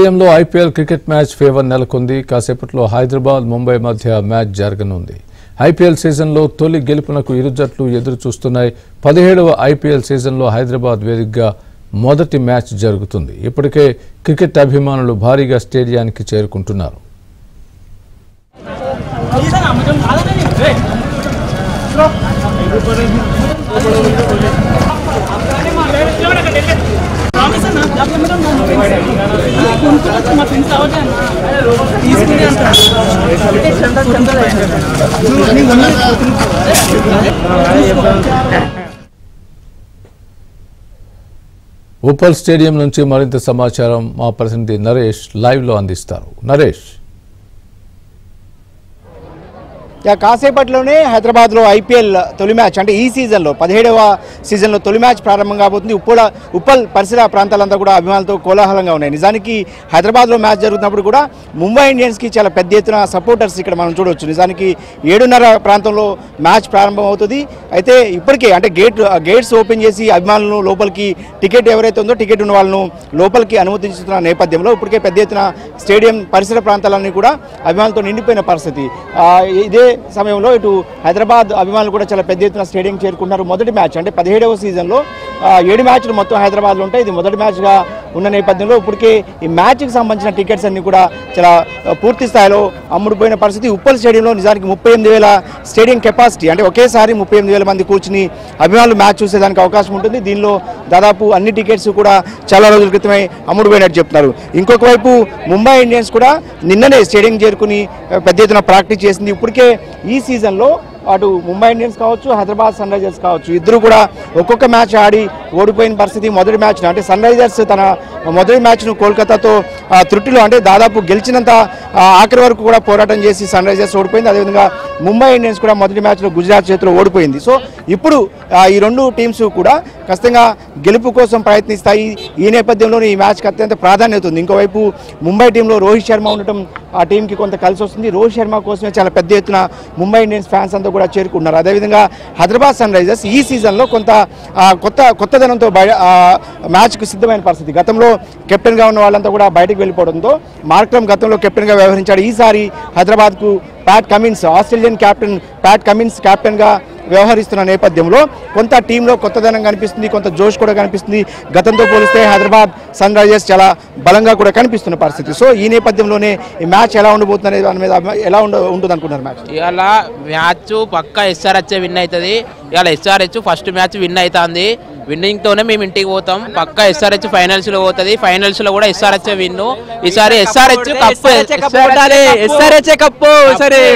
స్టేడియంలో IPL cricket match favour నెలకొంది. కాసేపట్లో హైదరాబాద్ ముంబై మధ్య మ్యాచ్ జరగనుంది. ఐపీఎల్ సీజన్లో తొలి గెలుపునకు ఇరు జట్లు ఎదురు చూస్తున్నాయి. 17వ ఐపీఎల్ సీజన్లో హైదరాబాద్ వేదికగా మొదటి మ్యాచ్ జరుగుతుంది. ఇప్పటికే క్రికెట్ అభిమానులు భారీగా స్టేడియానికి చేరుకుంటున్నారు. ఉప్పల్ స్టేడియం నుంచి మరింత సమాచారం మా ప్రతినిధి నరేష్ లైవ్ లో అందిస్తారు. నరేష్, కాసేపట్లోనే హైదరాబాద్లో ఐపీఎల్ తొలి మ్యాచ్ అంటే ఈ సీజన్లో 17వ సీజన్లో తొలి మ్యాచ్ ప్రారంభం కాబోతుంది. ఉప్పల్ పరిసర ప్రాంతాలంతా కూడా అభిమానులతో కోలాహలంగా ఉన్నాయి. నిజానికి హైదరాబాద్లో మ్యాచ్ జరుగుతున్నప్పుడు కూడా ముంబై ఇండియన్స్కి చాలా పెద్ద ఎత్తున సపోర్టర్స్ ఇక్కడ మనం చూడవచ్చు. నిజానికి 7:30 ప్రాంతంలో మ్యాచ్ ప్రారంభం అవుతుంది. అయితే ఇప్పటికే అంటే గేట్స్ ఓపెన్ చేసి అభిమానులను లోపలికి టికెట్ ఎవరైతే ఉందో టికెట్ ఉన్న వాళ్ళను లోపలికి అనుమతిస్తున్న నేపథ్యంలో ఇప్పటికే పెద్ద ఎత్తున స్టేడియం పరిసర ప్రాంతాలన్నీ కూడా అభిమానులతో నిండిపోయిన పరిస్థితి. ఇదే సమయంలో ఇటు హైదరాబాద్ అభిమానులు కూడా చాలా పెద్ద ఎత్తున స్టేడియం చేరుకుంటున్నారు. మొదటి మ్యాచ్ అంటే 17వ సీజన్లో 7 మ్యాచ్లు మొత్తం హైదరాబాద్లో ఉంటాయి. ఇది మొదటి మ్యాచ్గా ఉన్న నేపథ్యంలో ఇప్పటికే ఈ మ్యాచ్కి సంబంధించిన టికెట్స్ అన్ని కూడా చాలా పూర్తి స్థాయిలో అమ్ముడుపోయిన పరిస్థితి. ఉప్పల్ స్టేడియంలో నిజానికి 38,000 స్టేడియం కెపాసిటీ, అంటే ఒకేసారి 38,000 మంది కూర్చుని అభిమానులు మ్యాచ్ చూసేదానికి అవకాశం ఉంటుంది. దీనిలో దాదాపు అన్ని టికెట్స్ కూడా చాలా రోజుల క్రితమే అమ్ముడుపోయినట్టు చెప్తున్నారు. ఇంకొక వైపు ముంబై ఇండియన్స్ కూడా నిన్ననే స్టేడియం చేరుకుని పెద్ద ఎత్తున ప్రాక్టీస్ చేసింది. ఇప్పటికే ఈ సీజన్లో అటు ముంబై ఇండియన్స్ కావచ్చు, హైదరాబాద్ సన్ రైజర్స్ కావచ్చు, ఇద్దరు కూడా ఒక్కొక్క మ్యాచ్ ఆడి ఓడిపోయిన పరిస్థితి. మొదటి మ్యాచ్ను అంటే సన్ రైజర్స్ తన మొదటి మ్యాచ్ను కోల్కతాతో త్రుటిలో అంటే దాదాపు గెలిచినంత ఆఖరి వరకు కూడా పోరాటం చేసి సన్ రైజర్స్ ఓడిపోయింది. అదేవిధంగా ముంబై ఇండియన్స్ కూడా మొదటి మ్యాచ్లో గుజరాత్ చేతిలో ఓడిపోయింది. సో ఇప్పుడు ఈ రెండు టీమ్స్ కూడా ఖచ్చితంగా గెలుపు కోసం ప్రయత్నిస్తాయి. ఈ నేపథ్యంలోనే ఈ మ్యాచ్కి అత్యంత ప్రాధాన్యత ఉంది. ఇంకోవైపు ముంబై టీంలో రోహిత్ శర్మ ఉండటం ఆ టీంకి కొంత కలిసి వస్తుంది. రోహిత్ శర్మ కోసమే చాలా పెద్ద ఎత్తున ముంబై ఇండియన్స్ ఫ్యాన్స్ అంతా కూడా చేరుకున్నారు. అదేవిధంగా హైదరాబాద్ సన్ రైజర్స్ ఈ సీజన్లో కొంత కొత్తదనంతో మ్యాచ్కు సిద్ధమైన పరిస్థితి. గతంలో కెప్టెన్గా ఉన్న వాళ్ళంతా కూడా బయటకు వెళ్ళిపోవడంతో మార్క్రమ్ గతంలో కెప్టెన్గా వ్యవహరించాడు. ఈసారి హైదరాబాద్కు Pat Cummins, Australian captain Pat Cummins కెప్టెన్గా వ్యవహరిస్తున్న నేపథ్యంలో కొంత టీంలో కొత్తదనం కనిపిస్తుంది, కొంత జోష్ కూడా కనిపిస్తుంది. గతంతో పోలిస్తే హైదరాబాద్ సన్ రైజర్స్ చాలా బలంగా కూడా కనిపిస్తున్న పరిస్థితి. సో ఈ నేపథ్యంలోనే ఈ మ్యాచ్ ఎలా ఉండబోతుంది అనేది దాని మీద ఎలా ఉంటుంది అనుకున్నారు. ఇవాళ మ్యాచ్ పక్కా ఎస్ఆర్హెచ్ విన్ అవుతుంది. ఇవాళ ఎస్ఆర్హెచ్ ఫస్ట్ మ్యాచ్ విన్ అవుతుంది. విన్నింగ్ తోనే మేము ఇంటికి పోతాం. పక్కా ఎస్ఆర్హెచ్ ఫైనల్స్ లో పోతుంది. ఫైనల్స్ లో కూడా ఎస్ఆర్హెచ్ విన్. ఈసారి ఎస్ఆర్హెచ్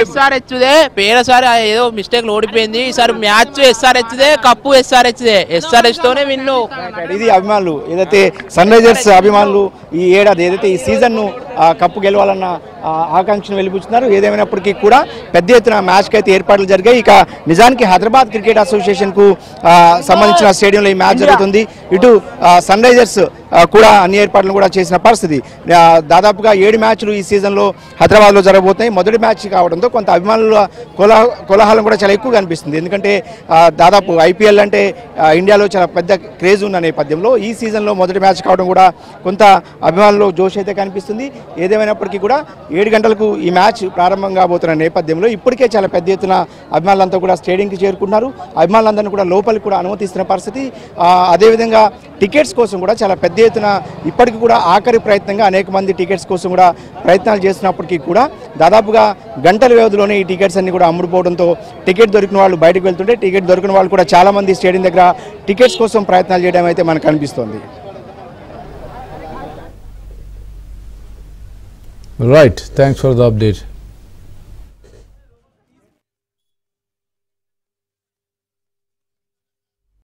ఎస్ఆర్హెచ్దే పేరసారి ఏదో మిస్టేక్ ఓడిపోయింది. ఈసారి match SRH they, cup SRH they, SRH తోనే విన్ను. ఇది అభిమానులు ఏదైతే సన్ రైజర్స్ అభిమానులు ఈ ఏడాది ఏదైతే ఈ సీజన్ను కప్పు గెలవాలన్న ఆకాంక్షను వెలిబుచ్చుతున్నారు. ఏదేమైనప్పటికీ కూడా పెద్ద ఎత్తున మ్యాచ్కి అయితే ఏర్పాట్లు జరిగాయి. ఇక నిజానికి హైదరాబాద్ క్రికెట్ అసోసియేషన్కు సంబంధించిన స్టేడియంలో ఈ మ్యాచ్ జరుగుతుంది. ఇటు సన్ రైజర్స్ కూడా అన్ని ఏర్పాట్లు కూడా చేసిన పరిస్థితి. దాదాపుగా 7 మ్యాచ్లు ఈ సీజన్లో హైదరాబాద్లో జరగబోతున్నాయి. మొదటి మ్యాచ్ కావడంతో కొంత అభిమానుల కోలాహలం కూడా చాలా ఎక్కువ కనిపిస్తుంది. ఎందుకంటే దాదాపు ఐపీఎల్ అంటే ఇండియాలో చాలా పెద్ద క్రేజ్ ఉన్న నేపథ్యంలో ఈ సీజన్లో మొదటి మ్యాచ్ కావడం కూడా కొంత అభిమానుల్లో జోష్ అయితే కనిపిస్తుంది. ఏదేమైనప్పటికీ కూడా 7 గంటలకు ఈ మ్యాచ్ ప్రారంభం కాబోతున్న నేపథ్యంలో ఇప్పటికే చాలా పెద్ద ఎత్తున అభిమానులంతా కూడా స్టేడియంకి చేరుకున్నారు. అభిమానులందరినీ కూడా లోపలికి కూడా అనుమతిస్తున్న పరిస్థితి. అదేవిధంగా టికెట్స్ కోసం కూడా చాలా పెద్ద ఎత్తున ఇప్పటికీ కూడా ఆఖరి ప్రయత్నంగా అనేక మంది టికెట్స్ కోసం కూడా ప్రయత్నాలు చేస్తున్నప్పటికీ కూడా దాదాపుగా గంటల వ్యవధిలోనే ఈ టికెట్స్ అన్ని కూడా అమ్ముడుపోవడంతో టికెట్ దొరికిన వాళ్ళు బయటకు వెళ్తుంటే టికెట్ దొరికిన వాళ్ళు కూడా చాలా మంది స్టేడియం దగ్గర టికెట్స్ కోసం ప్రయత్నాలు చేయడం అయితే మనకు కనిపిస్తోంది. Right. Thanks for the update.